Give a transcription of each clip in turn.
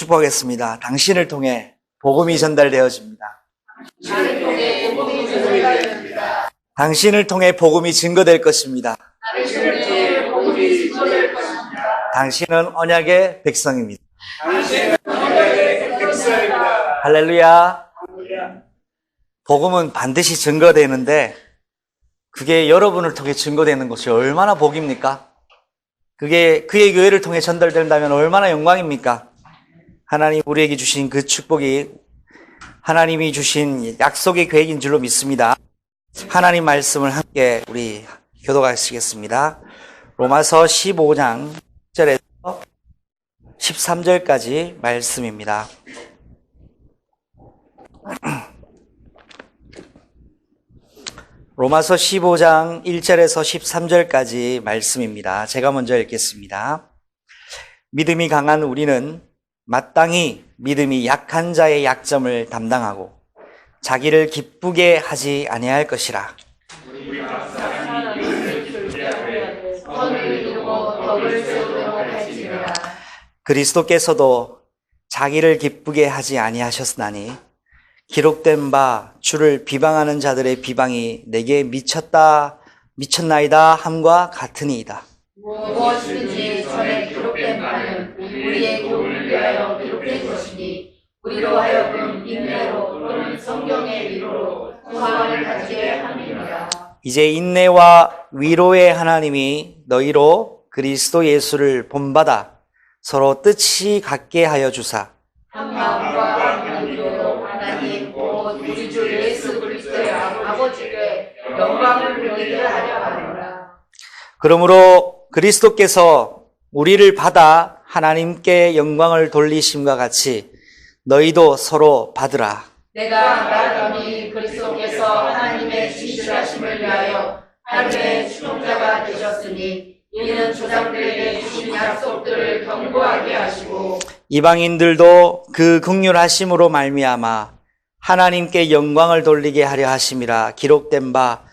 축복하겠습니다. 당신을 통해 복음이 전달되어집니다. 당신을 통해 복음이 증거될 것입니다. 당신은 언약의 백성입니다. 할렐루야. 복음은 반드시 증거되는데 그게 여러분을 통해 증거되는 것이 얼마나 복입니까? 그게 그의 교회를 통해 전달된다면 얼마나 영광입니까? 하나님 우리에게 주신 그 축복이 하나님이 주신 약속의 계획인 줄로 믿습니다. 하나님 말씀을 함께 우리 교독하시겠습니다. 로마서 15장 1절에서 13절까지 말씀입니다. 로마서 15장 1절에서 13절까지 말씀입니다. 제가 먼저 읽겠습니다. 믿음이 강한 우리는 마땅히 믿음이 약한 자의 약점을 담당하고 자기를 기쁘게 하지 아니할 것이라. 그리스도께서도 자기를 기쁘게 하지 아니하셨나니 기록된 바 주를 비방하는 자들의 비방이 내게 미쳤나이다 함과 같으니이다. 무엇이든지 전에 기록된 바는 우리의 교훈을 위하여 기록된 것이니 우리로 하여금 인내로 또는 성경의 위로로 소망을 가지게 함이니라. 이제 인내와 위로의 하나님이 너희로 그리스도 예수를 본받아 서로 뜻이 같게 하여 주사 한 마음과 한 의로 하나님 곧 우리 주 예수 그리스도의 아버지께 영광을 돌리게 하려 하노라. 그러므로 그리스도께서 우리를 받아 하나님께 영광을 돌리심과 같이 너희도 서로 받으라. 내가 말하노니 그리스도께서 하나님의 지시하심을 위하여 하늘의 추종자가 되셨으니 이는 조상들에게 주신 약속들을 견고하게 하시고 이방인들도 그 긍휼하심으로 말미암아 하나님께 영광을 돌리게 하려 하심이라 기록된 바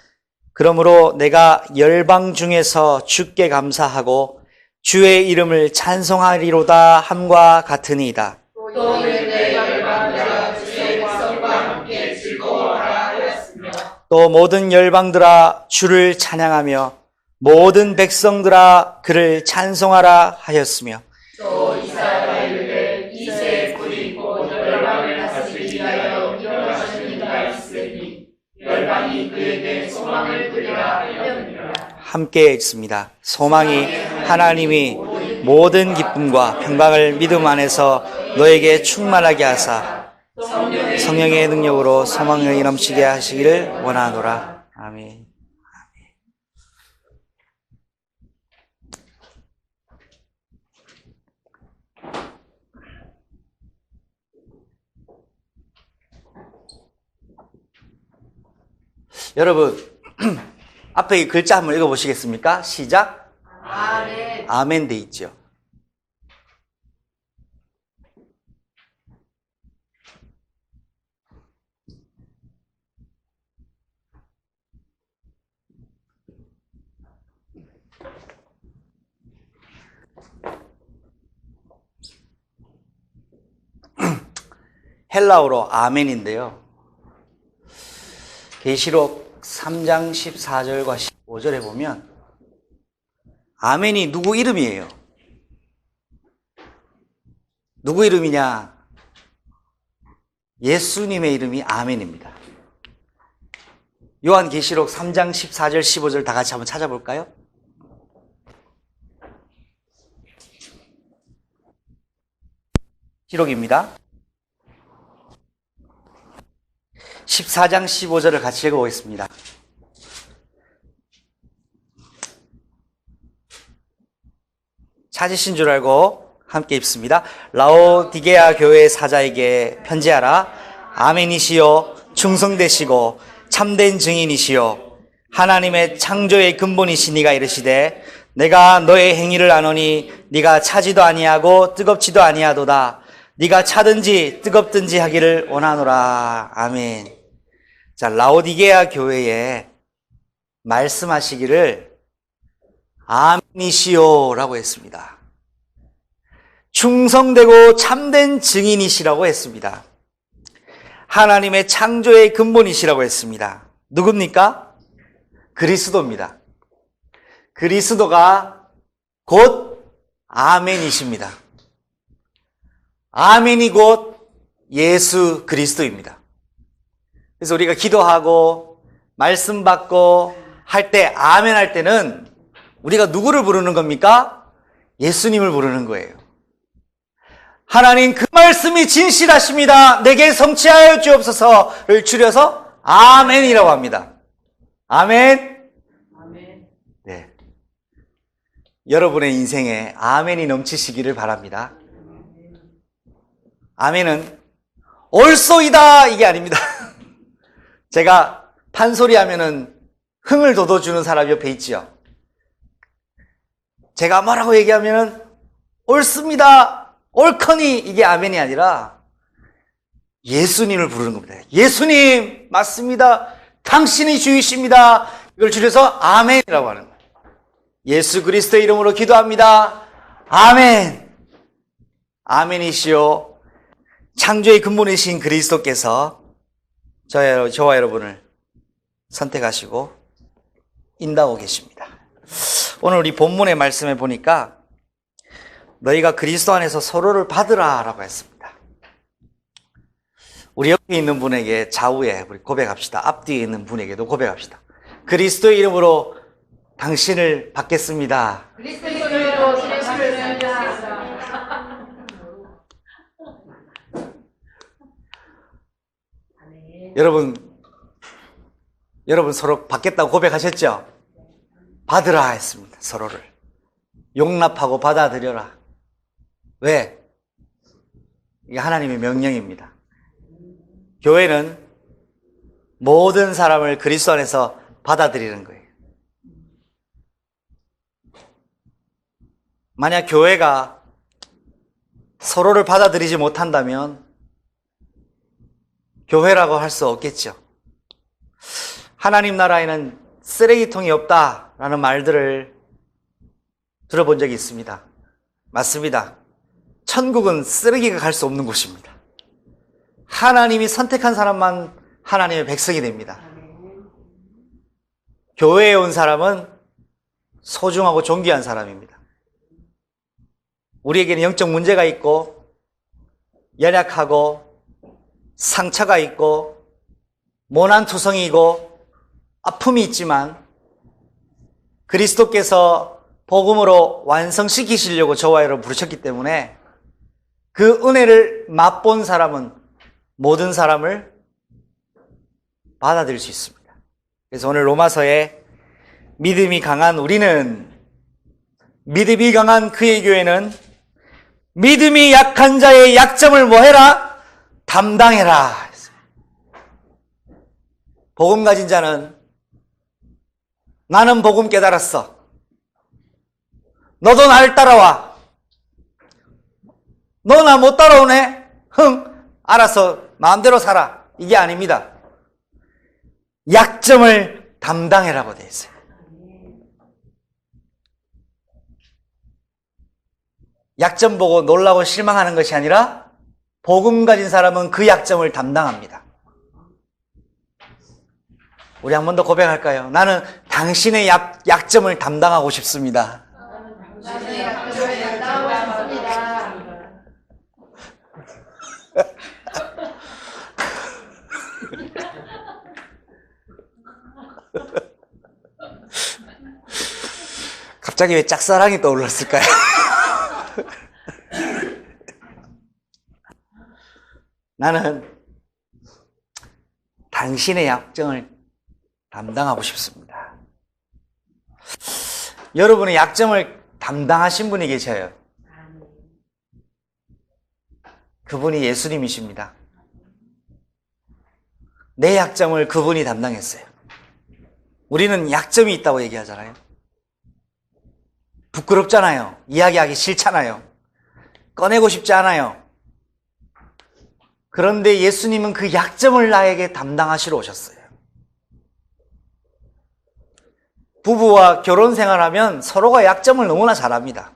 그러므로 내가 열방 중에서 주께 감사하고 주의 이름을 찬송하리로다 함과 같으니이다. 또 이르되 열방들아 주의 백성과 함께 즐거워하라 하였으며 또 모든 열방들아 주를 찬양하며 모든 백성들아 그를 찬송하라 하였으며 또 이사야가 이르되 이새의 뿔이 곧 열방을 다스리기 위하여 일어나시는 이가 있으니 열방이 그에게 소망을 드리라 하였느니라. 함께 읽습니다. 소망이 하나님이 모든 기쁨과 평강을 믿음 안에서 너에게 충만하게 하사 성령의 능력으로 소망을 넘치게 하시기를 원하노라. 아멘. 여러분 앞에 이 글자 한번 읽어보시겠습니까? 시작. 아멘. 아멘 돼 있죠. 헬라어로 아멘인데요. 계시록 3장 14절과 15절에 보면 아멘이 누구 이름이에요? 누구 이름이냐? 예수님의 이름이 아멘입니다. 요한계시록 3장 14절 15절 다 같이 한번 찾아볼까요? 기록입니다. 14장 15절을 같이 읽어보겠습니다. 찾으신 줄 알고 함께 읽습니다. 라오디게아 교회 사자에게 편지하라. 아멘이시요 충성되시고 참된 증인이시요 하나님의 창조의 근본이신 이가 이르시되 내가 너의 행위를 아노니 네가 차지도 아니하고 뜨겁지도 아니하도다. 네가 차든지 뜨겁든지 하기를 원하노라. 아멘. 자, 라오디게아 교회에 말씀하시기를 아멘이시오라고 했습니다. 충성되고 참된 증인이시라고 했습니다. 하나님의 창조의 근본이시라고 했습니다. 누굽니까? 그리스도입니다. 그리스도가 곧 아멘이십니다. 아멘이 곧 예수 그리스도입니다. 그래서 우리가 기도하고 말씀 받고 할 때 아멘 할 때는 우리가 누구를 부르는 겁니까? 예수님을 부르는 거예요. 하나님 그 말씀이 진실하십니다. 내게 성취하여 주옵소서를 줄여서 아멘이라고 합니다. 아멘. 네. 여러분의 인생에 아멘이 넘치시기를 바랍니다. 아멘은 옳소이다 이게 아닙니다. 제가 판소리 하면은 흥을 돋워주는 사람이 옆에 있지요. 제가 뭐라고 얘기하면은 옳습니다, 옳거니 이게 아멘이 아니라 예수님을 부르는 겁니다. 예수님 맞습니다. 당신이 주이십니다. 이걸 줄여서 아멘이라고 하는 거예요. 예수 그리스도의 이름으로 기도합니다. 아멘. 아멘이시오. 창조의 근본이신 그리스도께서 저와 여러분을 선택하시고 인도하고 계십니다. 오늘 우리 본문의 말씀에 보니까 너희가 그리스도 안에서 서로를 받으라 라고 했습니다. 우리 옆에 있는 분에게 좌우에 우리 고백합시다. 앞뒤에 있는 분에게도 고백합시다. 그리스도의 이름으로 당신을 받겠습니다. 그리스도의 이름으로 당신을 받겠습니다. 여러분 서로 받겠다고 고백하셨죠? 받으라 했습니다. 서로를 용납하고 받아들여라. 왜? 이게 하나님의 명령입니다. 교회는 모든 사람을 그리스도 안에서 받아들이는 거예요. 만약 교회가 서로를 받아들이지 못한다면 교회라고 할 수 없겠죠. 하나님 나라에는 쓰레기통이 없다라는 말들을 들어본 적이 있습니다. 맞습니다. 천국은 쓰레기가 갈 수 없는 곳입니다. 하나님이 선택한 사람만 하나님의 백성이 됩니다. 교회에 온 사람은 소중하고 존귀한 사람입니다. 우리에게는 영적 문제가 있고 연약하고 상처가 있고 모난투성이고 아픔이 있지만 그리스도께서 복음으로 완성시키시려고 저와 여러분 부르셨기 때문에 그 은혜를 맛본 사람은 모든 사람을 받아들일 수 있습니다. 그래서 오늘 로마서에 믿음이 강한 우리는, 믿음이 강한 그의 교회는 믿음이 약한 자의 약점을 뭐해라? 담당해라. 복음 가진 자는 나는 복음 깨달았어. 너도 날 따라와. 너 나 못 따라오네? 알았어. 마음대로 살아. 이게 아닙니다. 약점을 담당해라고 되어 있어요. 약점 보고 놀라고 실망하는 것이 아니라 복음 가진 사람은 그 약점을 담당합니다. 우리 한 번 더 고백할까요? 나는 당신의 약점을 담당하고 싶습니다. 나는 약점을 담당하고 싶습니다. 갑자기 왜 짝사랑이 떠올랐을까요? 나는 당신의 약점을 담당하고 싶습니다. 여러분의 약점을 담당하신 분이 계셔요. 그분이 예수님이십니다. 내 약점을 그분이 담당했어요. 우리는 약점이 있다고 얘기하잖아요. 부끄럽잖아요. 이야기하기 싫잖아요. 꺼내고 싶지 않아요. 그런데 예수님은 그 약점을 나에게 담당하시러 오셨어요. 부부와 결혼 생활하면 서로가 약점을 너무나 잘 압니다.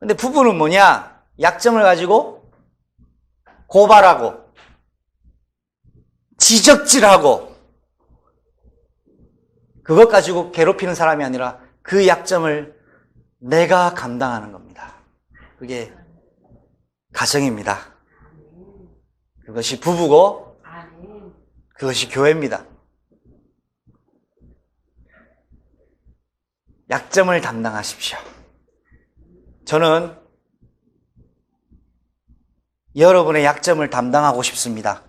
근데 부부는 뭐냐? 약점을 가지고 고발하고 지적질하고 그것 가지고 괴롭히는 사람이 아니라 그 약점을 내가 감당하는 겁니다. 그게 가정입니다. 그것이 부부고 그것이 교회입니다. 약점을 담당하십시오. 저는 여러분의 약점을 담당하고 싶습니다.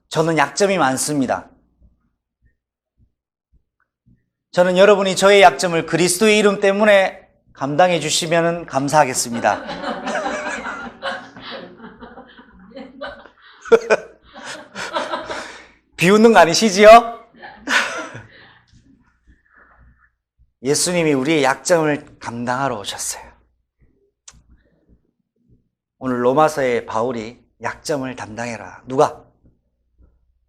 저는 약점이 많습니다. 저는 여러분이 저의 약점을 그리스도의 이름 때문에 감당해 주시면 감사하겠습니다. 비웃는 거 아니시지요? 예수님이 우리의 약점을 감당하러 오셨어요. 오늘 로마서의 바울이 약점을 담당해라. 누가?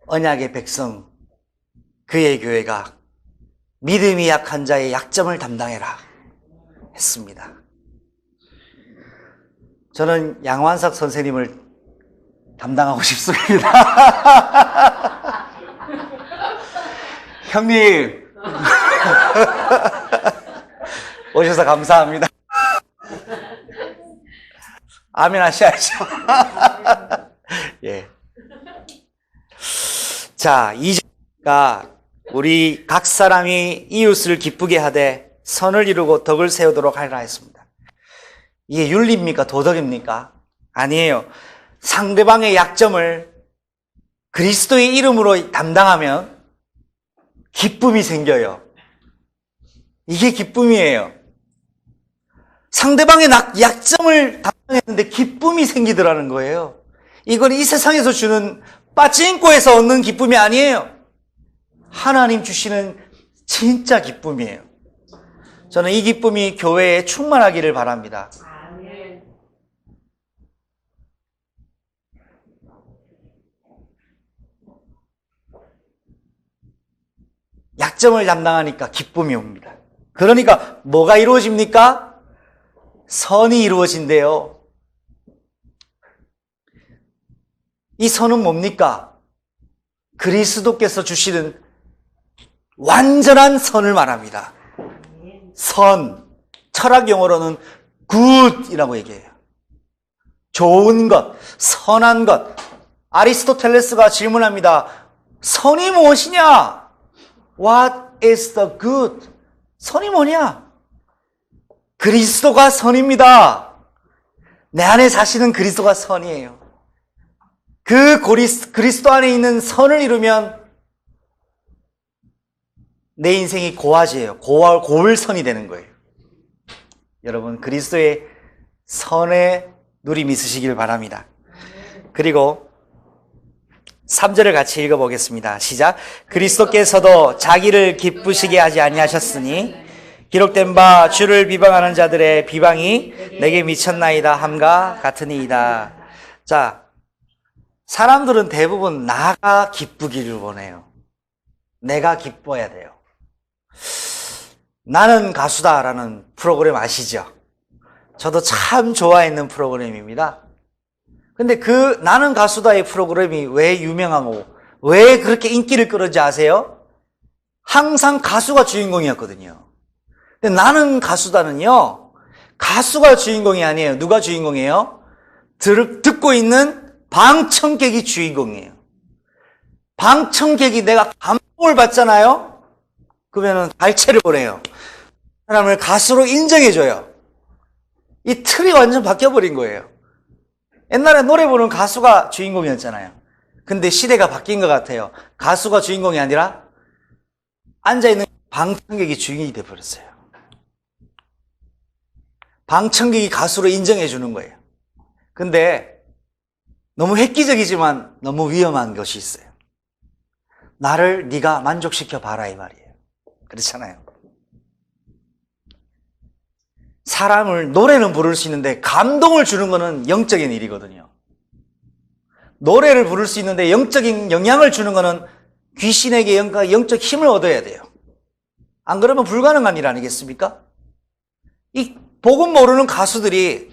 언약의 백성, 그의 교회가 믿음이 약한 자의 약점을 담당해라 했습니다. 저는 양완석 선생님을 담당하고 싶습니다. 형님 오셔서 감사합니다. 아멘 하셔야죠. 예. 자, 이제가 우리 각 사람이 이웃을 기쁘게 하되 선을 이루고 덕을 세우도록 하리라 했습니다. 이게 윤리입니까? 도덕입니까? 아니에요. 상대방의 약점을 그리스도의 이름으로 담당하면 기쁨이 생겨요. 이게 기쁨이에요. 상대방의 약점을 담당했는데 기쁨이 생기더라는 거예요. 이건 이 세상에서 주는 빠찡코에서 얻는 기쁨이 아니에요. 하나님 주시는 진짜 기쁨이에요. 저는 이 기쁨이 교회에 충만하기를 바랍니다. 약점을 담당하니까 기쁨이 옵니다. 그러니까 뭐가 이루어집니까? 선이 이루어진대요. 이 선은 뭡니까? 그리스도께서 주시는 완전한 선을 말합니다. 선, 철학 용어로는 굿이라고 얘기해요. 좋은 것, 선한 것. 아리스토텔레스가 질문합니다. 선이 무엇이냐? What is the good? 선이 뭐냐? 그리스도가 선입니다. 내 안에 사시는 그리스도가 선이에요. 그 그리스도 안에 있는 선을 이루면 내 인생이 고화지예요. 고울선이 되는 거예요. 여러분, 그리스도의 선에 누림 있으시길 바랍니다. 그리고 3절을 같이 읽어보겠습니다. 시작. 그리스도께서도 자기를 기쁘시게 하지 아니하셨으니 기록된 바 주를 비방하는 자들의 비방이 내게 미쳤나이다 함과 같으니이다. 자, 사람들은 대부분 나가 기쁘기를 원해요. 내가 기뻐야 돼요. 나는 가수다라는 프로그램 아시죠? 저도 참 좋아했는 프로그램입니다. 근데 그 나는 가수다의 프로그램이 왜 유명하고 왜 그렇게 인기를 끌었는지 아세요? 항상 가수가 주인공이었거든요. 근데 나는 가수다는요, 가수가 주인공이 아니에요. 누가 주인공이에요? 듣고 있는 방청객이 주인공이에요. 방청객이 내가 감동을 받잖아요? 그러면은 발채를 보내요. 사람을 가수로 인정해줘요. 이 틀이 완전 바뀌어버린 거예요. 옛날에 노래 부르는 가수가 주인공이었잖아요. 근데 시대가 바뀐 것 같아요. 가수가 주인공이 아니라 앉아있는 방청객이 주인공이 돼버렸어요. 방청객이 가수로 인정해주는 거예요. 근데 너무 획기적이지만 너무 위험한 것이 있어요. 나를 네가 만족시켜 봐라 이 말이에요. 그렇잖아요. 사람을 노래는 부를 수 있는데 감동을 주는 거는 영적인 일이거든요. 노래를 부를 수 있는데 영적인 영향을 주는 거는 귀신에게 영적 힘을 얻어야 돼요. 안 그러면 불가능한 일 아니겠습니까? 이 복음 모르는 가수들이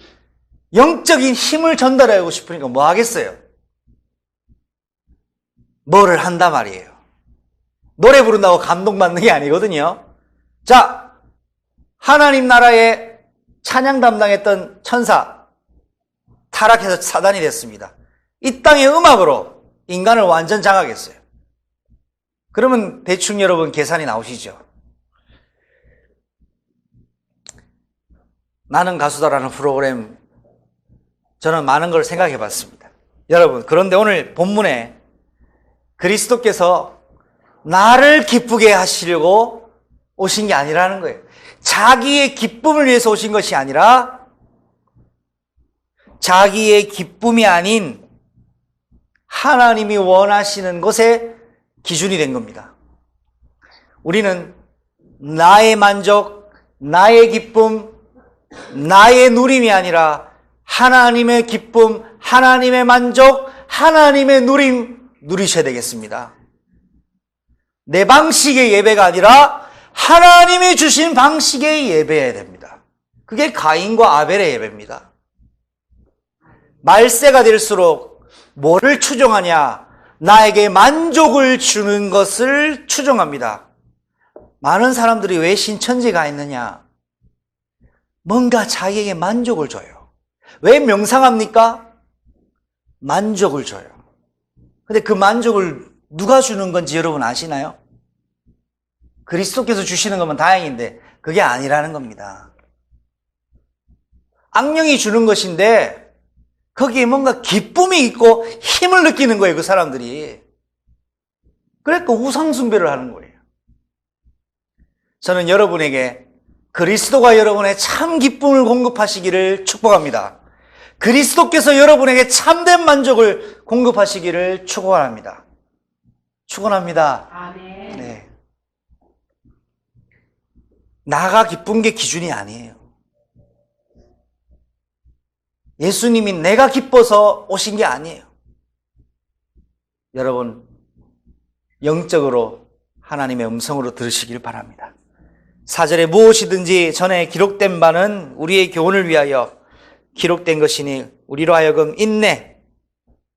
영적인 힘을 전달하고 싶으니까 뭐 하겠어요? 뭐를 한단 말이에요. 노래 부른다고 감동받는 게 아니거든요. 자, 하나님 나라의 찬양 담당했던 천사 타락해서 사단이 됐습니다. 이 땅의 음악으로 인간을 완전 장악했어요. 그러면 대충 여러분 계산이 나오시죠? 나는 가수다라는 프로그램 저는 많은 걸 생각해 봤습니다. 여러분, 그런데 오늘 본문에 그리스도께서 나를 기쁘게 하시려고 오신 게 아니라는 거예요. 자기의 기쁨을 위해서 오신 것이 아니라 자기의 기쁨이 아닌 하나님이 원하시는 것에 기준이 된 겁니다. 우리는 나의 만족, 나의 기쁨, 나의 누림이 아니라 하나님의 기쁨, 하나님의 만족, 하나님의 누림 누리셔야 되겠습니다. 내 방식의 예배가 아니라 하나님이 주신 방식의 예배여야 됩니다. 그게 가인과 아벨의 예배입니다. 말세가 될수록 뭐를 추종하냐? 나에게 만족을 주는 것을 추종합니다. 많은 사람들이 왜 신천지가 있느냐? 뭔가 자기에게 만족을 줘요. 왜 명상합니까? 만족을 줘요. 근데 그 만족을 누가 주는 건지 여러분 아시나요? 그리스도께서 주시는 거면 다행인데 그게 아니라는 겁니다. 악령이 주는 것인데 거기에 뭔가 기쁨이 있고 힘을 느끼는 거예요, 그 사람들이. 그러니까 우상숭배를 하는 거예요. 저는 여러분에게 그리스도가 여러분의 참 기쁨을 공급하시기를 축복합니다. 그리스도께서 여러분에게 참된 만족을 공급하시기를 축원합니다. 축원합니다. 아멘. 네. 나가 기쁜 게 기준이 아니에요. 예수님이 내가 기뻐서 오신 게 아니에요. 여러분, 영적으로 하나님의 음성으로 들으시길 바랍니다. 4절에 무엇이든지 전에 기록된 바는 우리의 교훈을 위하여 기록된 것이니 우리로 하여금 인내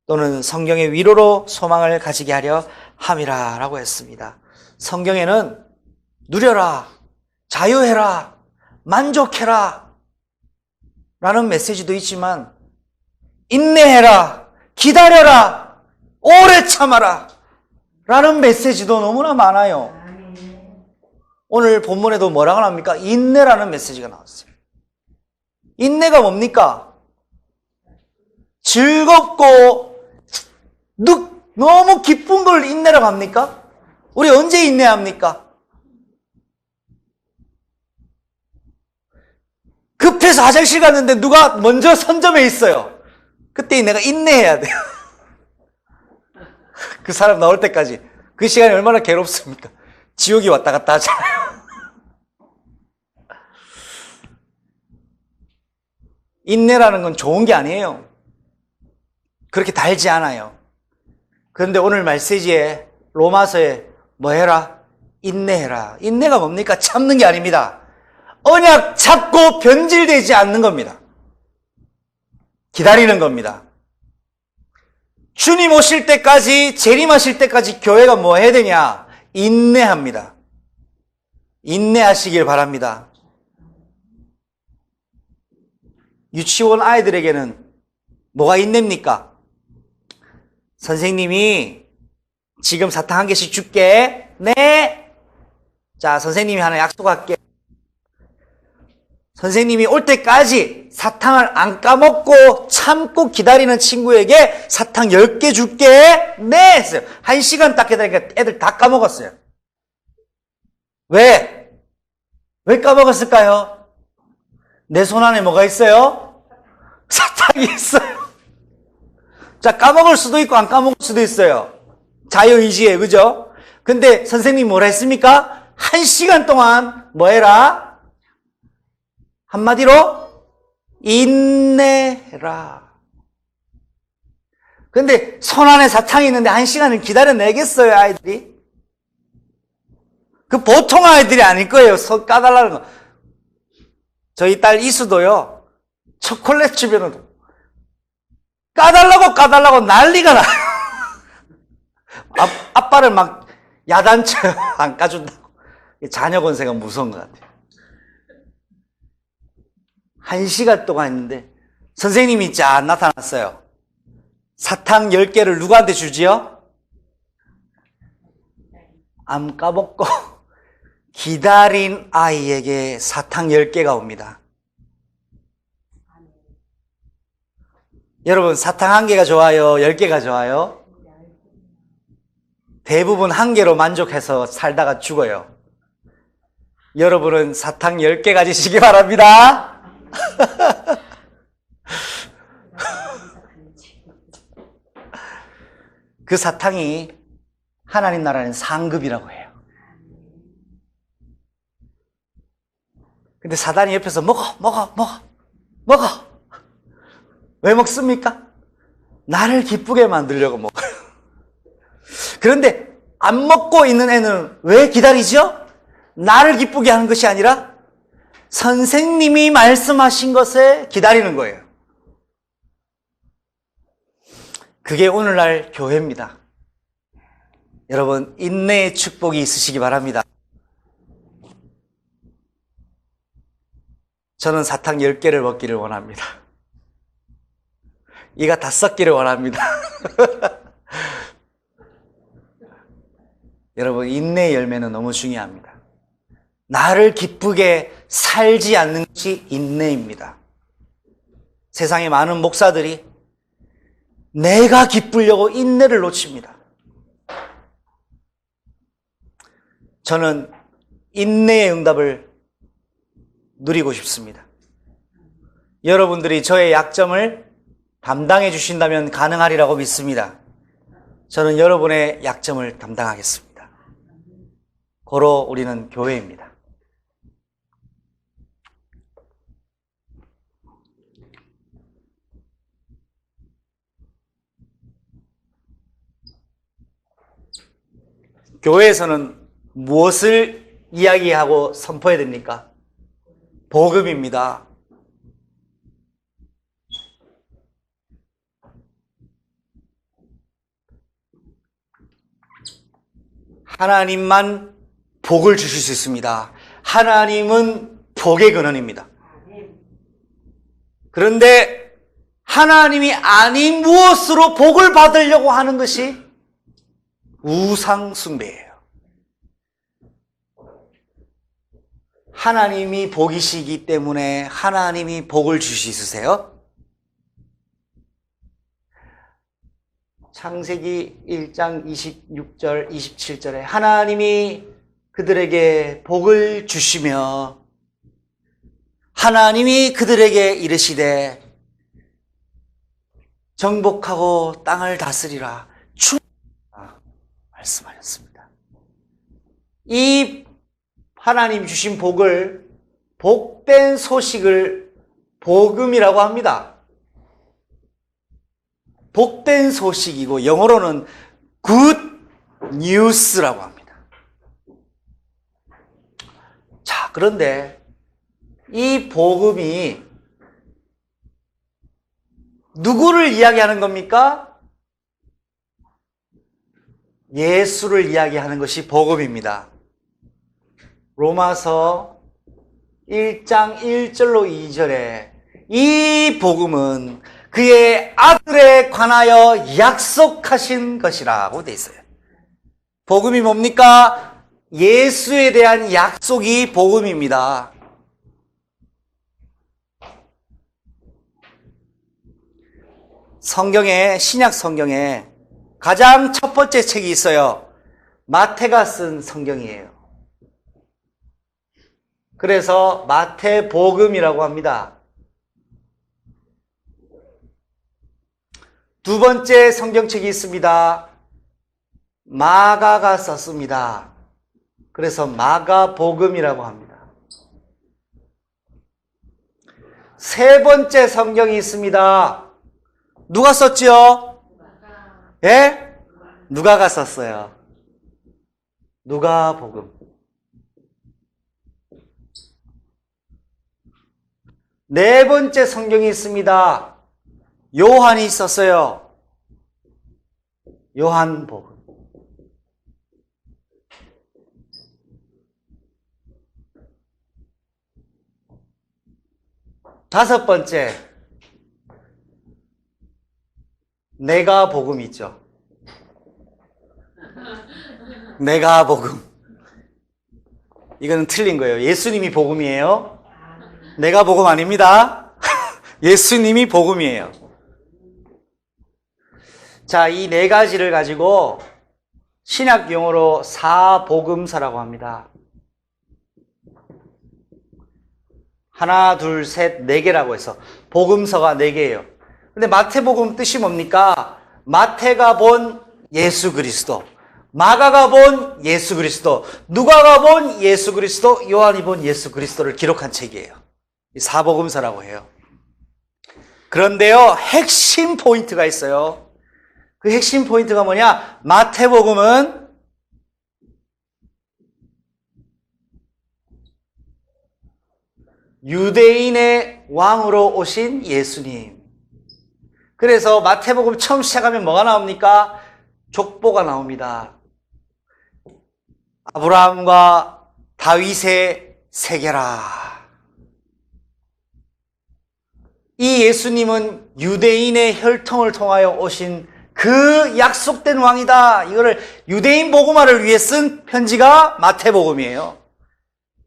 또는 성경의 위로로 소망을 가지게 하려 함이라 라고 했습니다. 성경에는 누려라, 자유해라, 만족해라 라는 메시지도 있지만 인내해라, 기다려라, 오래 참아라 라는 메시지도 너무나 많아요. 오늘 본문에도 뭐라고 나옵니까? 인내라는 메시지가 나왔어요. 인내가 뭡니까? 즐겁고 너무 기쁜 걸 인내라고 합니까? 우리 언제 인내합니까? 급해서 화장실 갔는데 누가 먼저 선점에 있어요. 그때 내가 인내해야 돼요. 그 사람 나올 때까지. 그 시간이 얼마나 괴롭습니까? 지옥이 왔다 갔다 하잖아요. 인내라는 건 좋은 게 아니에요. 그렇게 달지 않아요. 그런데 오늘 메시지에 로마서에 뭐 해라? 인내해라. 인내가 뭡니까? 참는 게 아닙니다. 언약 잡고 변질되지 않는 겁니다. 기다리는 겁니다. 주님 오실 때까지, 재림하실 때까지 교회가 뭐 해야 되냐? 인내합니다. 인내하시길 바랍니다. 유치원 아이들에게는 뭐가 인내입니까? 선생님이 지금 사탕 한 개씩 줄게. 네. 자, 선생님이 하나 약속할게. 선생님이 올 때까지 사탕을 안 까먹고 참고 기다리는 친구에게 사탕 10개 줄게. 네. 했어요. 1시간 딱 기다리니까 애들 다 까먹었어요. 왜? 왜 까먹었을까요? 내 손 안에 뭐가 있어요? 사탕이 있어요. 자, 까먹을 수도 있고 안 까먹을 수도 있어요. 자유의지에, 그죠? 근데 선생님이 뭐라 했습니까? 1시간 동안 뭐 해라? 한마디로 인내해라. 근데 손 안에 사탕이 있는데 1시간을 기다려내겠어요, 아이들이? 그 보통 아이들이 아닐 거예요. 손 까달라는 거. 저희 딸 이수도요, 초콜릿 주면은 까달라고 난리가 나요. 아빠를 막 야단쳐요. 안 까준다고. 자녀 권세가 무서운 것 같아요. 1시간 동안 했는데 선생님이 쫙 나타났어요. 사탕 10개를 누구한테 주지요? 안 까먹고 기다린 아이에게 사탕 10개가 옵니다. 여러분, 사탕 1개가 좋아요? 10개가 좋아요? 대부분 1개로 만족해서 살다가 죽어요. 여러분은 사탕 10개 가지시기 바랍니다. 그 사탕이 하나님 나라는 상급이라고 해요. 근데 사단이 옆에서 먹어. 왜 먹습니까? 나를 기쁘게 만들려고 먹어요. 그런데 안 먹고 있는 애는 왜 기다리죠? 나를 기쁘게 하는 것이 아니라 선생님이 말씀하신 것에 기다리는 거예요. 그게 오늘날 교회입니다. 여러분, 인내의 축복이 있으시기 바랍니다. 저는 사탕 10개를 먹기를 원합니다. 이가 다 썩기를 원합니다. 여러분, 인내의 열매는 너무 중요합니다. 나를 기쁘게 살지 않는 것이 인내입니다. 세상에 많은 목사들이 내가 기쁘려고 인내를 놓칩니다. 저는 인내의 응답을 누리고 싶습니다. 여러분들이 저의 약점을 담당해 주신다면 가능하리라고 믿습니다. 저는 여러분의 약점을 담당하겠습니다. 고로 우리는 교회입니다. 교회에서는 무엇을 이야기하고 선포해야 됩니까? 복음입니다. 하나님만 복을 주실 수 있습니다. 하나님은 복의 근원입니다. 그런데 하나님이 아닌 무엇으로 복을 받으려고 하는 것이 우상 숭배예요. 하나님이 복이시기 때문에 하나님이 복을 주시 있으세요? 창세기 1장 26절 27절에 하나님이 그들에게 복을 주시며 하나님이 그들에게 이르시되 정복하고 땅을 다스리라 충만하라 말씀하셨습니다. 이 하나님 주신 복을, 복된 소식을 복음이라고 합니다. 복된 소식이고 영어로는 good news라고 합니다. 자, 그런데 이 복음이 누구를 이야기하는 겁니까? 예수를 이야기하는 것이 복음입니다. 로마서 1장 1절로 2절에 이 복음은 그의 아들에 관하여 약속하신 것이라고 되어 있어요. 복음이 뭡니까? 예수에 대한 약속이 복음입니다. 성경에, 신약 성경에 가장 첫 번째 책이 있어요. 마태가 쓴 성경이에요. 그래서 마태복음이라고 합니다. 두 번째 성경책이 있습니다. 마가가 썼습니다. 그래서 마가복음이라고 합니다. 세 번째 성경이 있습니다. 누가 썼지요? 예? 누가가 썼어요. 누가복음. 네 번째 성경이 있습니다. 요한이 있었어요. 요한복음. 다섯 번째, 내가 복음 있죠. 내가 복음. 이거는 틀린 거예요. 예수님이 복음이에요. 내가 복음 아닙니다. 예수님이 복음이에요. 자, 이 네 가지를 가지고 신약 용어로 사복음서라고 합니다. 하나, 둘, 셋, 네 개라고 해서 복음서가 네 개예요. 근데 마태복음 뜻이 뭡니까? 마태가 본 예수 그리스도, 마가가 본 예수 그리스도, 누가가 본 예수 그리스도, 요한이 본 예수 그리스도를 기록한 책이에요. 이 사복음서라고 해요. 그런데요, 핵심 포인트가 있어요. 그 핵심 포인트가 뭐냐? 마태복음은 유대인의 왕으로 오신 예수님. 그래서 마태복음 처음 시작하면 뭐가 나옵니까? 족보가 나옵니다. 아브라함과 다윗의 세계라. 이 예수님은 유대인의 혈통을 통하여 오신 그 약속된 왕이다. 이거를 유대인 복음화를 위해 쓴 편지가 마태복음이에요.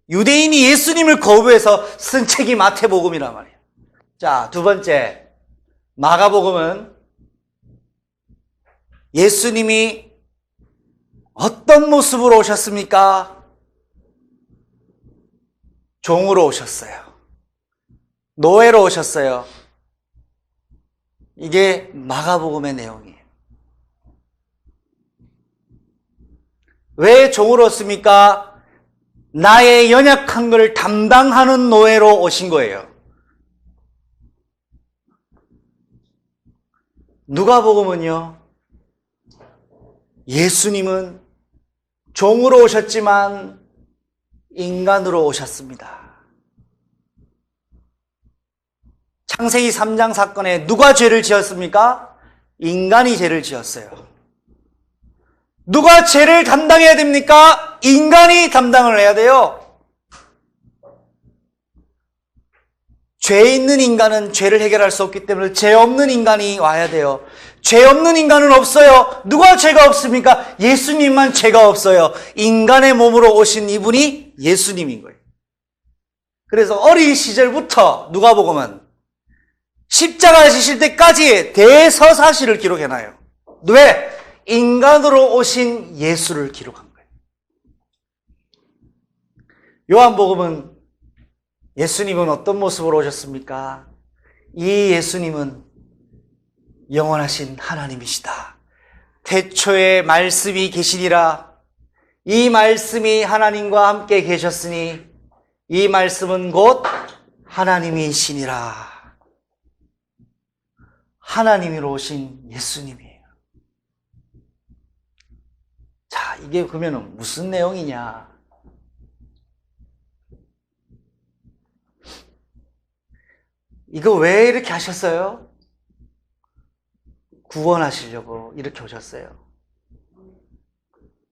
유대인이 예수님을 거부해서 쓴 책이 마태복음이란 말이에요. 자, 두 번째, 마가복음은 예수님이 어떤 모습으로 오셨습니까? 종으로 오셨어요. 노예로 오셨어요. 이게 마가복음의 내용이에요. 왜 종으로 왔습니까? 나의 연약한 걸 담당하는 노예로 오신 거예요. 누가복음은요, 예수님은 종으로 오셨지만 인간으로 오셨습니다. 창세기 3장 사건에 누가 죄를 지었습니까? 인간이 죄를 지었어요. 누가 죄를 담당해야 됩니까? 인간이 담당을 해야 돼요. 죄 있는 인간은 죄를 해결할 수 없기 때문에 죄 없는 인간이 와야 돼요. 죄 없는 인간은 없어요. 누가 죄가 없습니까? 예수님만 죄가 없어요. 인간의 몸으로 오신 이분이 예수님인 거예요. 그래서 어린 시절부터 누가복음은 십자가 지실 때까지 대서사시를 기록해놔요. 왜? 인간으로 오신 예수를 기록한 거예요. 요한복음은 예수님은 어떤 모습으로 오셨습니까? 이 예수님은 영원하신 하나님이시다. 태초에 말씀이 계시니라. 이 말씀이 하나님과 함께 계셨으니 이 말씀은 곧 하나님이시니라. 하나님으로 오신 예수님이에요. 자, 이게 그러면 무슨 내용이냐? 이거 왜 이렇게 하셨어요? 구원하시려고 이렇게 오셨어요.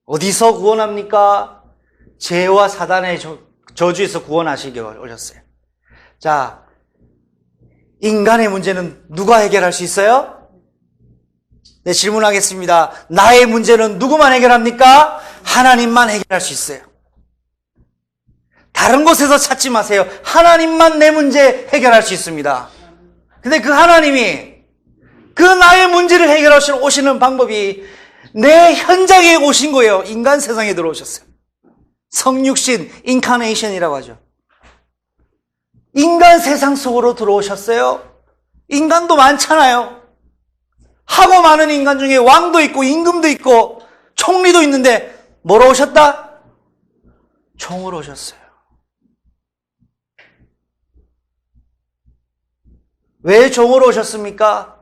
어디서 구원합니까? 죄와 사단의 저주에서 구원하시기 오셨어요. 자, 인간의 문제는 누가 해결할 수 있어요? 네, 질문하겠습니다. 나의 문제는 누구만 해결합니까? 하나님만 해결할 수 있어요. 다른 곳에서 찾지 마세요. 하나님만 내 문제 해결할 수 있습니다. 근데 그 하나님이 그 나의 문제를 해결하시러 오시는 방법이 내 현장에 오신 거예요. 인간 세상에 들어오셨어요. 성육신, 인카네이션이라고 하죠. 인간 세상 속으로 들어오셨어요. 인간도 많잖아요. 하고 많은 인간 중에 왕도 있고 임금도 있고 총리도 있는데 뭐로 오셨다? 종으로 오셨어요. 왜 종으로 오셨습니까?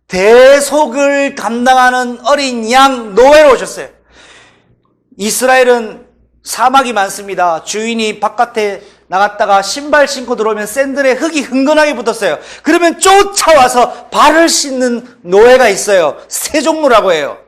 대속을 감당하는 어린 양 노예로 오셨어요. 이스라엘은 사막이 많습니다. 주인이 바깥에 나갔다가 신발 신고 들어오면 샌들에 흙이 흥건하게 붙었어요. 그러면 쫓아와서 발을 씻는 노예가 있어요. 세종로라고 해요.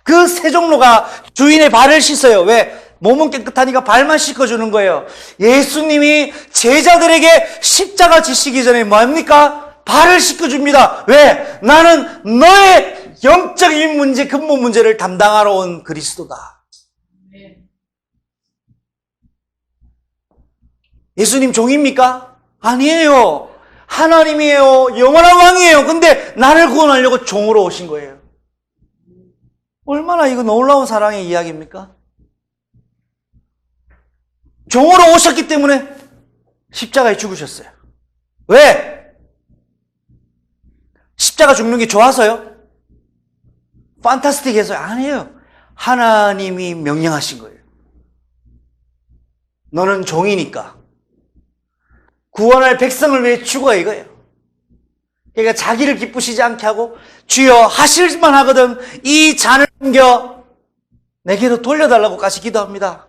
그 세종로가 주인의 발을 씻어요. 왜? 몸은 깨끗하니까 발만 씻어주는 거예요. 예수님이 제자들에게 십자가 지시기 전에 뭡니까? 발을 씻어줍니다. 왜? 나는 너의 영적인 문제, 근본 문제를 담당하러 온 그리스도다. 예수님 종입니까? 아니에요. 하나님이에요. 영원한 왕이에요. 근데 나를 구원하려고 종으로 오신 거예요. 얼마나 이거 놀라운 사랑의 이야기입니까? 종으로 오셨기 때문에 십자가에 죽으셨어요. 왜? 십자가 죽는 게 좋아서요? 판타스틱해서요? 아니에요. 하나님이 명령하신 거예요. 너는 종이니까 구원할 백성을 위해 죽어, 이거예요. 그러니까 자기를 기쁘시지 않게 하고 주여 하실만 하거든 이 잔을 옮겨 내게로 돌려달라고까지 기도합니다.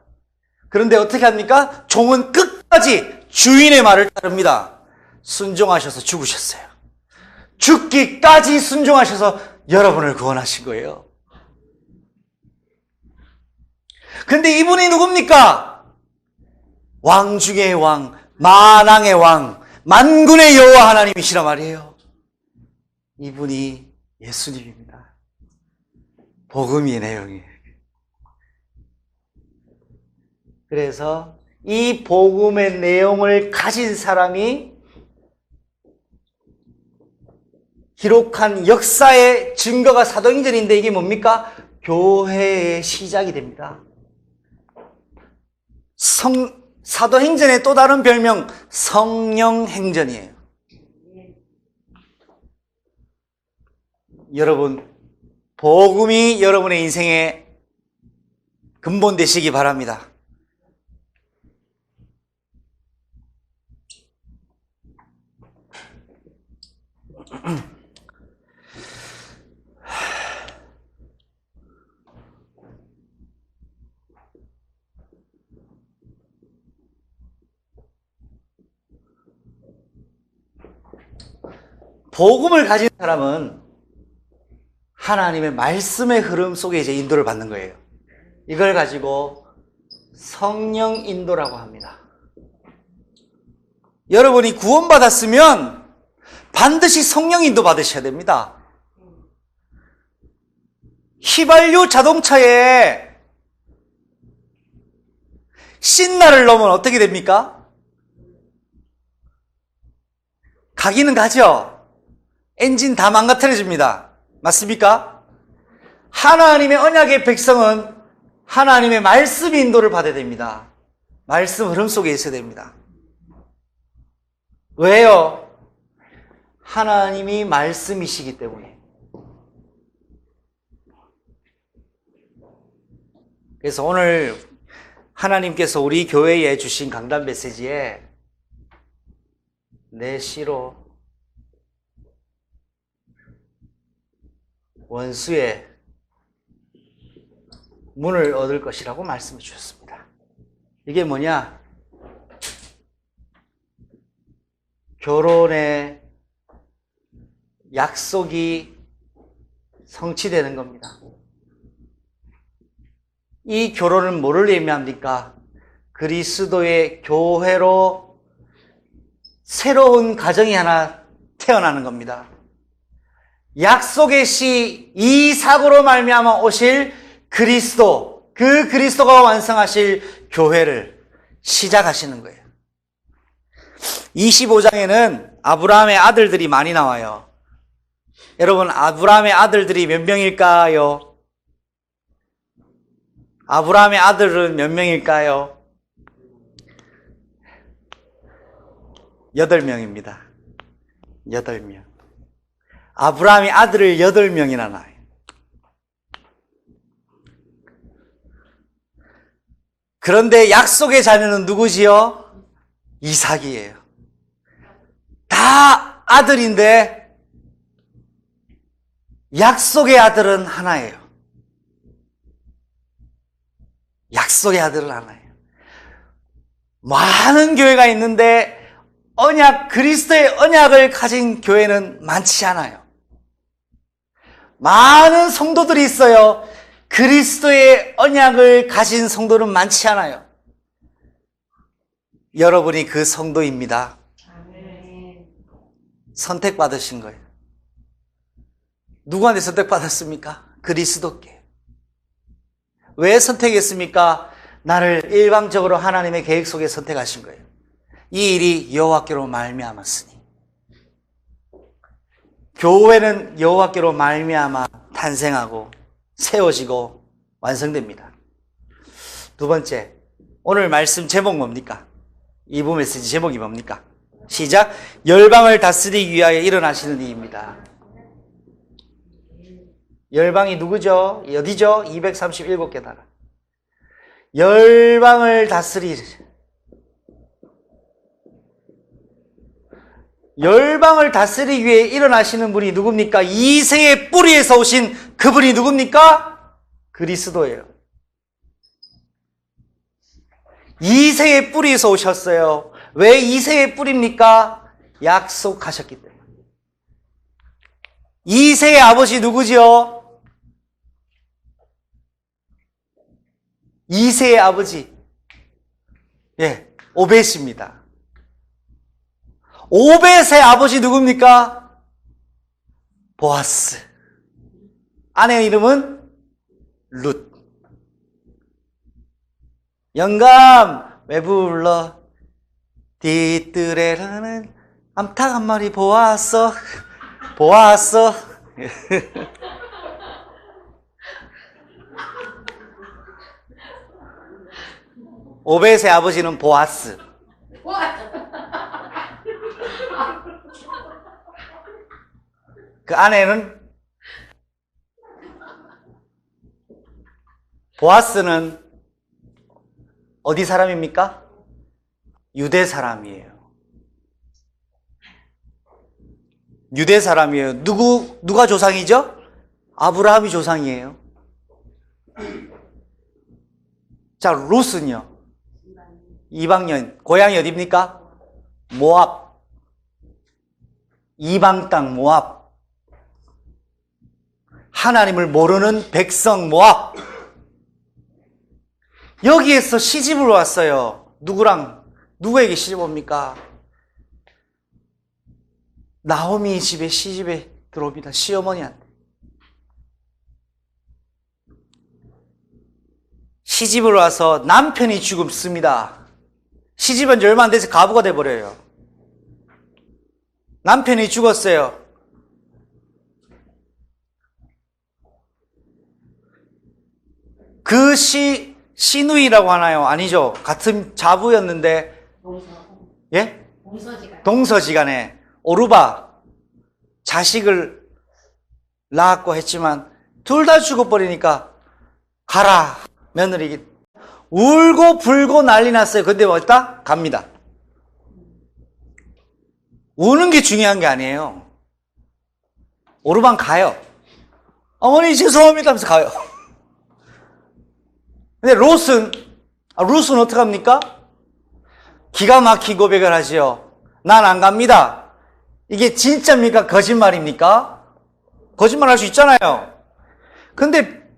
그런데 어떻게 합니까? 종은 끝까지 주인의 말을 따릅니다. 순종하셔서 죽으셨어요. 죽기까지 순종하셔서 여러분을 구원하신 거예요. 근데 이분이 누굽니까? 왕 중의 왕, 만왕의 왕, 만군의 여호와 하나님이시라 말이에요. 이분이 예수님입니다. 복음의 내용이에요. 그래서 이 복음의 내용을 가진 사람이 기록한 역사의 증거가 사도행전인데 이게 뭡니까? 교회의 시작이 됩니다. 사도행전의 또 다른 별명 성령행전이에요. 여러분, 복음이 여러분의 인생의 근본 되시기 바랍니다. 복음을 가진 사람은 하나님의 말씀의 흐름 속에 이제 인도를 받는 거예요. 이걸 가지고 성령 인도라고 합니다. 여러분이 구원받았으면 반드시 성령 인도 받으셔야 됩니다. 휘발유 자동차에 신나를 넣으면 어떻게 됩니까? 가기는 가죠. 엔진 다 망가뜨려집니다. 맞습니까? 하나님의 언약의 백성은 하나님의 말씀 인도를 받아야 됩니다. 말씀 흐름 속에 있어야 됩니다. 왜요? 하나님이 말씀이시기 때문에. 그래서 오늘 하나님께서 우리 교회에 주신 강단 메시지에 내 씨로 원수의 문을 얻을 것이라고 말씀해 주셨습니다. 이게 뭐냐? 결혼의 약속이 성취되는 겁니다. 이 결혼은 뭐를 의미합니까? 그리스도의 교회로 새로운 가정이 하나 태어나는 겁니다. 약속의 시 이삭으로 말미암아 오실 그리스도, 그 그리스도가 완성하실 교회를 시작하시는 거예요. 25장에는 아브라함의 아들들이 많이 나와요. 여러분, 아브라함의 아들들이 몇 명일까요? 아브라함의 아들은 몇 명일까요? 8명입니다. 8명. 아브라함이 아들을 8명이나 낳아요. 그런데 약속의 자녀는 누구지요? 이삭이에요. 다 아들인데 약속의 아들은 하나예요. 약속의 아들을 하나요. 많은 교회가 있는데 그리스도의 언약을 가진 교회는 많지 않아요. 많은 성도들이 있어요. 그리스도의 언약을 가진 성도는 많지 않아요. 여러분이 그 성도입니다. 선택받으신 거예요. 누구한테 선택받았습니까? 그리스도께. 왜 선택했습니까? 나를 일방적으로 하나님의 계획 속에 선택하신 거예요. 이 일이 여호와께로 말미암았으니. 교회는 여호와께로 말미암아 탄생하고 세워지고 완성됩니다. 두 번째, 오늘 말씀 제목 뭡니까? 이부 메시지 제목이 뭡니까? 시작! 열방을 다스리기 위하여 일어나시는 이입니다. 열방이 누구죠? 어디죠? 237개 나라. 열방을 다스리기 위해 일어나시는 분이 누굽니까? 이새의 뿌리에서 오신 그분이 누굽니까? 그리스도예요. 이새의 뿌리에서 오셨어요. 왜 이새의 뿌리입니까? 약속하셨기 때문에. 이새의 아버지 누구지요? 이새의 아버지, 오벳입니다. 오벳의 아버지 누굽니까? 보아스. 아내의 이름은 룻. 영감, 왜 불러? 뒤뜰에라는 암탉 한 마리 보았어. 오벳의 아버지는 보아스. 그 아내는 보아스는 어디 사람입니까? 유대 사람이에요. 유대 사람이에요. 누가 조상이죠? 아브라함이 조상이에요. 자, 룻은요? 이방년. 고향이 어디입니까? 모압. 이방 땅 모압. 하나님을 모르는 백성 모압. 여기에서 시집을 왔어요. 누구에게 시집 옵니까? 나오미 집에 시집에 들어옵니다. 시어머니한테. 시집을 와서 남편이 죽습니다. 시집한 지 얼마 안 돼서 가부가 돼버려요. 남편이 죽었어요. 그 시누이라고 하나요? 아니죠. 같은 자부였는데, 동서지간에 오르바 자식을 낳았고 했지만 둘 다 죽어버리니까 가라, 며느리. 울고 불고 난리 났어요. 근데 뭐였다? 갑니다. 우는 게 중요한 게 아니에요. 오르반 가요. 어머니 죄송합니다 하면서 가요. 근데 룻은 어떻게 합니까? 기가 막힌 고백을 하지요. 난 안 갑니다. 이게 진짜입니까? 거짓말입니까? 거짓말 할 수 있잖아요. 근데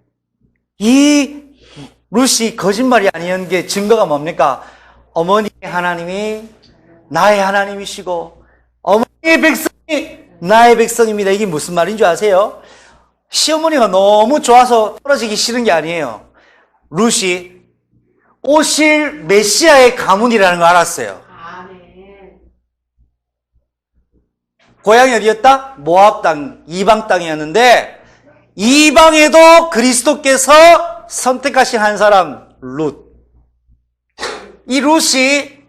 이 룻이 거짓말이 아니었는 게 증거가 뭡니까? 어머니의 하나님이 나의 하나님이시고 어머니의 백성이 나의 백성입니다. 이게 무슨 말인 줄 아세요? 시어머니가 너무 좋아서 떨어지기 싫은 게 아니에요. 룻이 오실 메시아의 가문이라는 걸 알았어요. 고향이 어디였다? 모압 땅, 이방 땅이었는데 이방에도 그리스도께서 선택하신 한 사람, 룻. 이 룻이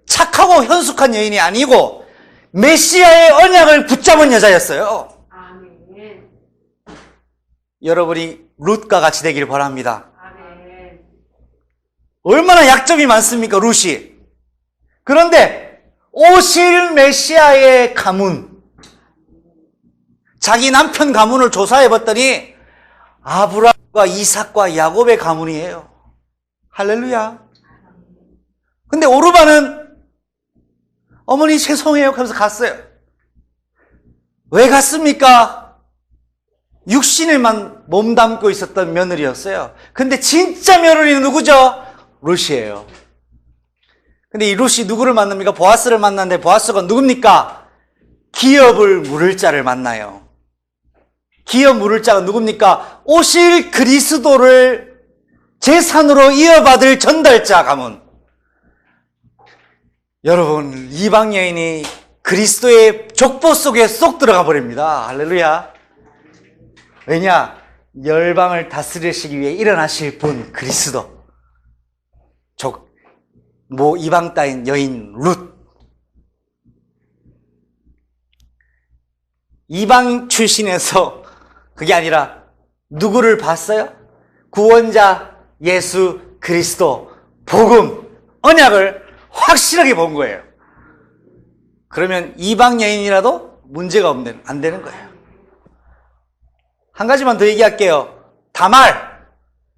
착하고 현숙한 여인이 아니고 메시아의 언약을 붙잡은 여자였어요. 여러분이 룻과 같이 되기를 바랍니다. 얼마나 약점이 많습니까, 룻이. 그런데 오실 메시아의 가문, 자기 남편 가문을 조사해봤더니 아브라함과 이삭과 야곱의 가문이에요. 할렐루야. 근데 오르바는 어머니 죄송해요 하면서 갔어요. 왜 갔습니까? 육신에만 몸담고 있었던 며느리였어요. 근데 진짜 며느리는 누구죠? 룻이에요. 근데 이 룻이 누구를 만납니까? 보아스를 만났는데 보아스가 누굽니까? 기업을 물을 자를 만나요. 기업 물을 자가 누굽니까? 오실 그리스도를 재산으로 이어받을 전달자 가문. 여러분, 이방 여인이 그리스도의 족보 속에 쏙 들어가 버립니다. 할렐루야. 왜냐? 열방을 다스리시기 위해 일어나실 분 그리스도. 이방 땅인 여인 룻. 이방 출신에서 그게 아니라 누구를 봤어요? 구원자 예수 그리스도 복음 언약을 확실하게 본 거예요. 그러면 이방 여인이라도 문제가 안 되는 거예요. 한 가지만 더 얘기할게요. 다말,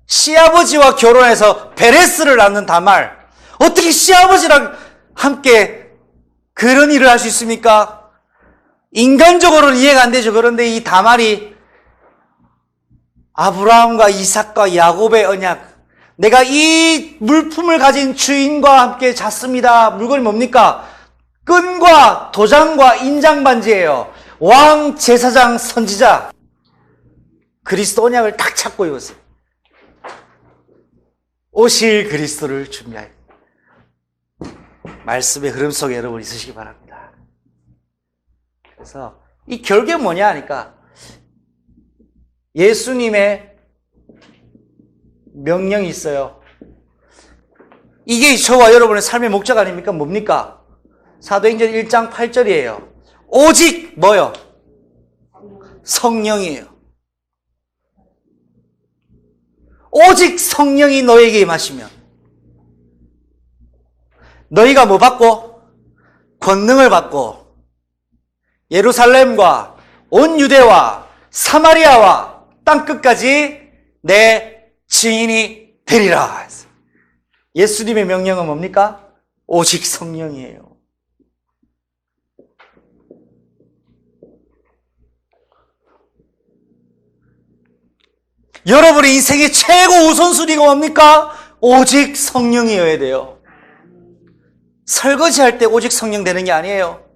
시아버지와 결혼해서 베레스를 낳는 다말. 어떻게 시아버지랑 함께 그런 일을 할 수 있습니까? 인간적으로는 이해가 안 되죠. 그런데 이 다말이 아브라함과 이삭과 야곱의 언약, 내가 이 물품을 가진 주인과 함께 잤습니다. 물건이 뭡니까? 끈과 도장과 인장반지예요. 왕, 제사장, 선지자. 그리스도 언약을 딱 찾고 있었어요. 오실 그리스도를 준비하여. 말씀의 흐름 속에 여러분 있으시기 바랍니다. 그래서 이 결계 뭐냐 하니까 예수님의 명령이 있어요. 이게 저와 여러분의 삶의 목적 아닙니까? 뭡니까? 사도행전 1장 8절이에요. 오직 뭐요? 성령이에요. 오직 성령이 너에게 임하시면 너희가 뭐 받고? 권능을 받고 예루살렘과 온 유대와 사마리아와 땅끝까지 내 증인이 되리라. 예수님의 명령은 뭡니까? 오직 성령이에요. 여러분의 인생의 최고 우선순위가 뭡니까? 오직 성령이어야 돼요. 설거지할 때 오직 성령 되는 게 아니에요.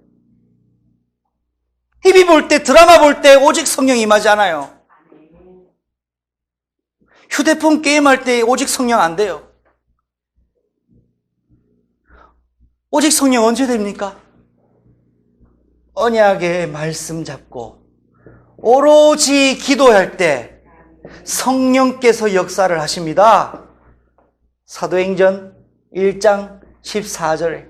TV 볼 때, 드라마 볼 때 오직 성령 임하지 않아요. 휴대폰 게임할 때 오직 성령 안 돼요. 오직 성령 언제 됩니까? 언약의 말씀 잡고 오로지 기도할 때 성령께서 역사를 하십니다. 사도행전 1장 14절에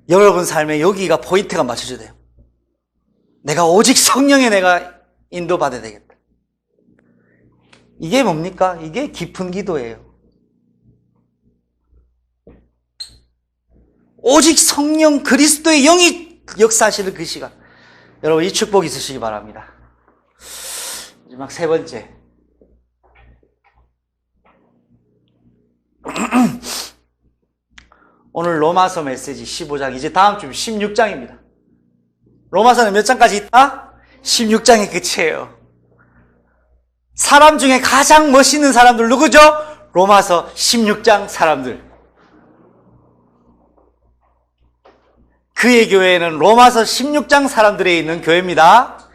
여러분 삶에 여기가 포인트가 맞춰져야 돼요. 내가 오직 성령에 내가 인도받아야 되겠다. 이게 뭡니까? 이게 깊은 기도예요. 오직 성령 그리스도의 영이 역사하시는 그 시간. 여러분 이 축복 있으시기 바랍니다. 마지막 세 번째. 오늘 로마서 메시지 15장, 이제 다음 주 16장입니다. 로마서는 몇 장까지 있다? 16장이 끝이에요. 사람 중에 가장 멋있는 사람들 누구죠? 로마서 16장 사람들. 그의 교회는 로마서 16장 사람들에 있는 교회입니다.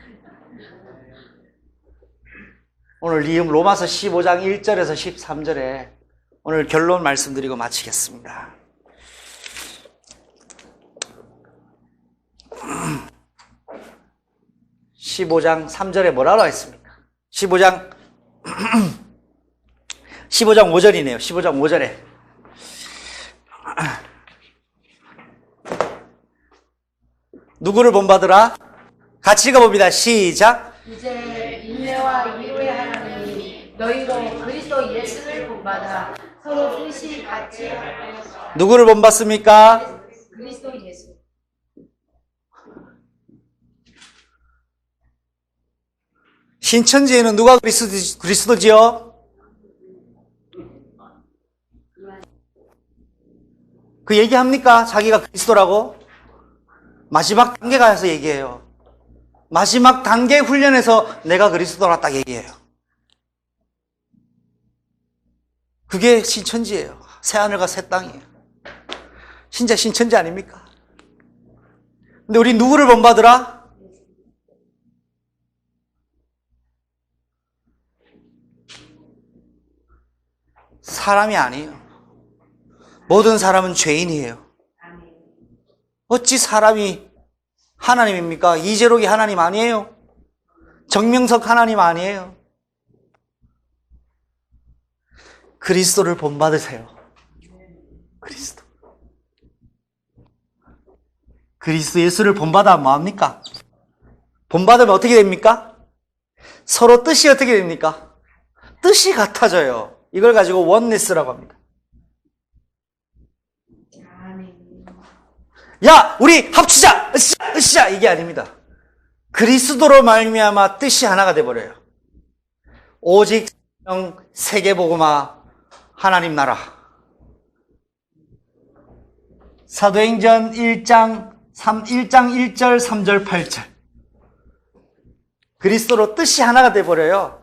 오늘 이음 로마서 15장 1절에서 13절에 오늘 결론 말씀드리고 마치겠습니다. 15장 3절에 뭐라고 했습니까? 15장 5절이네요. 15장 5절에 누구를 본받으라? 같이 읽어봅니다. 시작. 이제 인내와 위로의 하나님이 너희로 그리스도 예수를 본받아 서로 뜻이 같이 하여 누구를 본받습니까? 그리스도 예수. 신천지에는 누가 그리스도지요? 그 얘기합니까? 자기가 그리스도라고? 마지막 단계 가서 얘기해요. 마지막 단계 훈련에서 내가 그리스도라 딱 얘기해요. 그게 신천지예요. 새하늘과 새 땅이에요. 진짜 신천지 아닙니까? 근데 우리 누구를 본받으라? 사람이 아니에요. 모든 사람은 죄인이에요. 어찌 사람이 하나님입니까? 이재록이 하나님 아니에요? 정명석 하나님 아니에요? 그리스도를 본받으세요. 그리스도. 그리스도 예수를 본받아 뭐합니까? 본받으면 어떻게 됩니까? 서로 뜻이 어떻게 됩니까? 뜻이 같아져요. 이걸 가지고 원네스라고 합니다. 야, 우리 합치자! 으쌰! 으쌰! 이게 아닙니다. 그리스도로 말미암아 뜻이 하나가 돼버려요. 오직 성령 세계복음화 하나님 나라. 사도행전 1장 1절 3절 8절. 그리스도로 뜻이 하나가 돼버려요.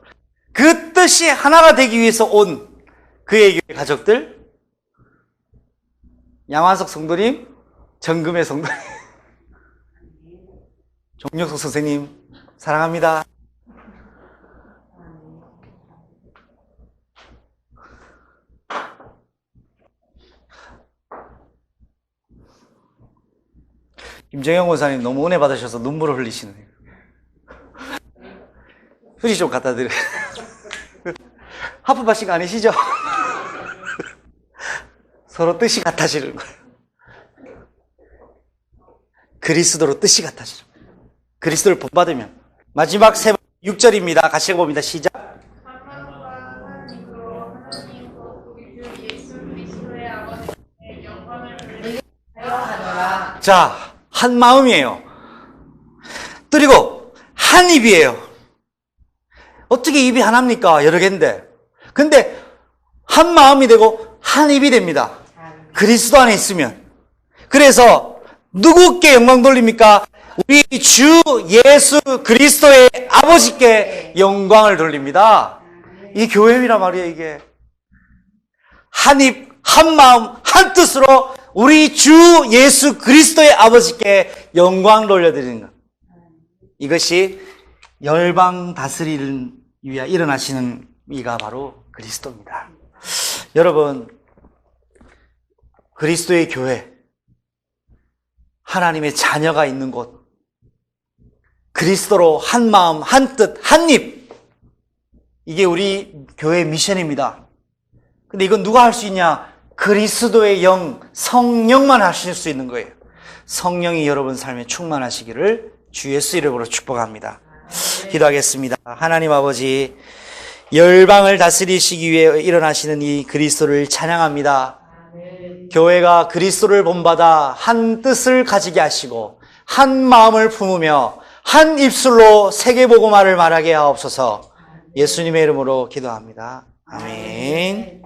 그 뜻이 하나가 되기 위해서 온 그의 교회 가족들, 양환석 성도님, 정금의 성도님, 종혁석 선생님 사랑합니다. 김정영 원사님 너무 은혜 받으셔서 눈물을 흘리시네요. 휴지 좀 갖다 드려요. 하프바식 아니시죠? 서로 뜻이 같아지는 거예요. 그리스도로 뜻이 같아지는 거예요. 그리스도를 본받으면. 마지막 6절입니다. 같이 봅니다. 시작. 자, 한 마음이에요. 그리고 한 입이에요. 어떻게 입이 하나입니까? 여러 개인데. 근데 한 마음이 되고 한 입이 됩니다. 그리스도 안에 있으면. 그래서 누구께 영광 돌립니까? 우리 주 예수 그리스도의 아버지께 영광을 돌립니다. 이 교회입니다 말이에요, 이게. 한 입, 한 마음, 한 뜻으로 우리 주 예수 그리스도의 아버지께 영광 돌려드리는 것. 이것이 열방 다스리는 위하 일어나시는 이가 바로 그리스도입니다. 여러분, 그리스도의 교회, 하나님의 자녀가 있는 곳, 그리스도로 한 마음, 한 뜻, 한 입, 이게 우리 교회의 미션입니다. 근데 이건 누가 할 수 있냐? 그리스도의 영, 성령만 하실 수 있는 거예요. 성령이 여러분 삶에 충만하시기를 주 예수 이름으로 축복합니다. 기도하겠습니다. 하나님 아버지, 열방을 다스리시기 위해 일어나시는 이 그리스도를 찬양합니다. 교회가 그리스도를 본받아 한 뜻을 가지게 하시고 한 마음을 품으며 한 입술로 세계복음화를 말하게 하옵소서. 예수님의 이름으로 기도합니다. 아멘.